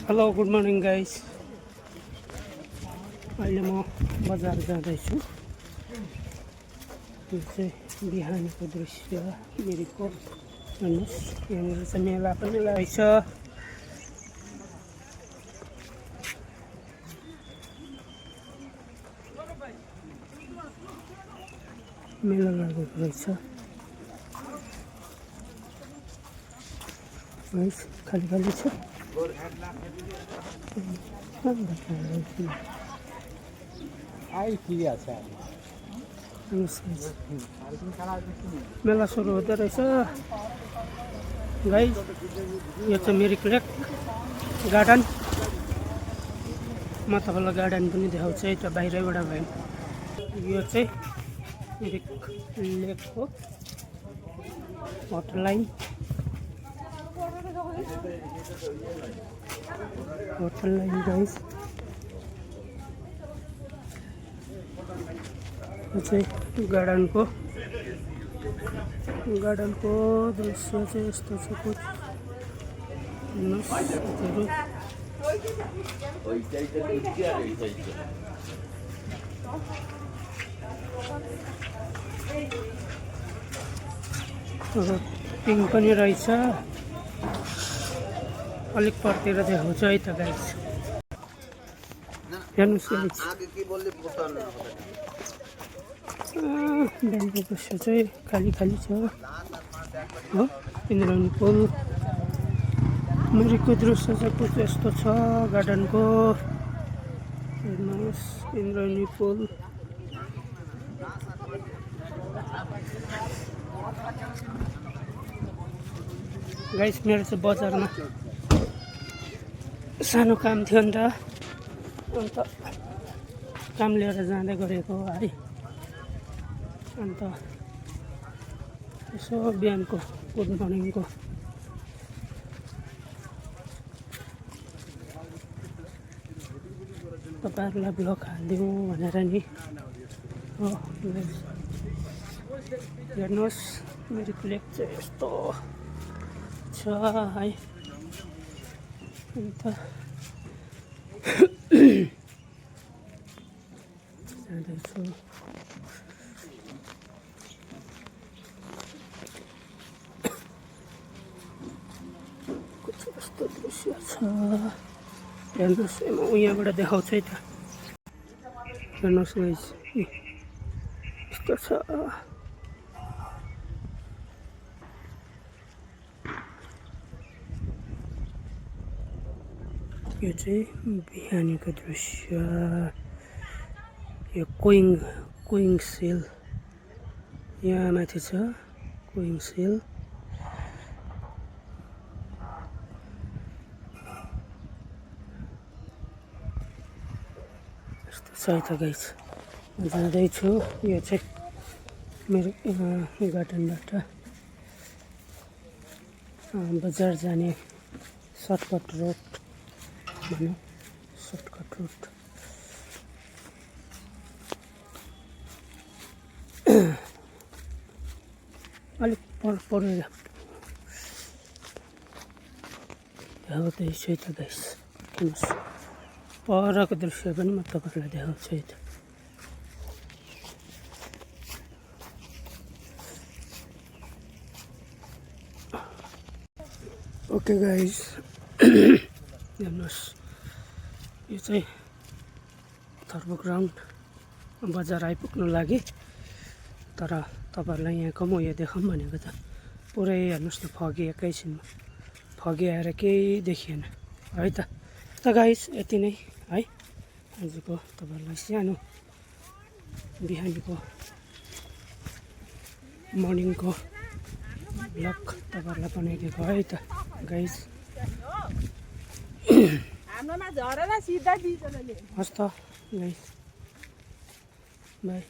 Hello good morning guys. अहिले म बजार जाँदैछु। यो चाहिँ बिहानको दृश्य मिरिकको। हेर्नुहोस् यहाँनिर चाहिँ मेला पनि लागेको छ। मेला लागेको रहेछ। खाली खाली छ। मेला सुरु हुँदै रहेछ गाइस। यो चाहिँ मिरिक लेक गार्डन। म तपाईँलाई गार्डन पनि देखाउँछु है त बाहिरबाट भयो। यो चाहिँ मिरिक लेकको water line. Water line guys. यो चाहिँ गार्डनको दृश्य चाहिँ यस्तो छ। पिङ पनि रहेछ। अलिक परतिर देखाउँछु है त गाइस। हेर्नुहोस् ड्यामको दृश्य चाहिँ खाली खाली छ हो। इन्द्रायणी पुल मिरिकको दृश्य चाहिँ कुछ यस्तो छ गार्डनको। हेर्नुहोस् इन्द्रायणी पुल। गाइस मेरो चाहिँ बजारमा सानो काम थियो नि त, अन्त काम लिएर जाँदै गरेको है। अन्त यसो बिहानको गुड मर्निङको तपाईँहरूलाई ब्लग हालिदिउँ भनेर नि हो। हेर्नुहोस् मिरिक लेक चाहिँ यस्तो छ है। अन्त जाँदैछु। कस्तो दृश्य छ हेर्नुहोस्। म यहाँबाट देखाउँछु है त। हेर्नुहोस् गाइस यस्तो छ। यो चाहिँ बिहानीको दृश्य। यो कोइङ सेल यहाँ माथि छ। कोइङ सेल यस्तो छ है त गाइस। म जाँदैछु। यो चाहिँ मेरो गार्डनबाट बजार जाने सर्टकट रोड भनौँ। सर्टकट रोड अलिक परेर देखाउँदैछु है त गाइस। परको दृश्य पनि म तपाईँहरूलाई देखाउँछु है त। ओके गाइस हेर्नुहोस् यो चाहिँ थर्बो ग्राउन्ड बजार आइपुग्नु लागि। तर तपाईँहरूलाई यहाँको म यो देखाउँ भनेको त पुरै हेर्नुहोस् न फगी। एकैछिनमा फगी आएर केही देखिएन है त। गाइस यति नै है आजको तपाईँहरूलाई सानो बिहानीको मर्निङको ब्लग तपाईँहरूलाई बनाइदिएको है त गाइस। हस् त गाइस बाई।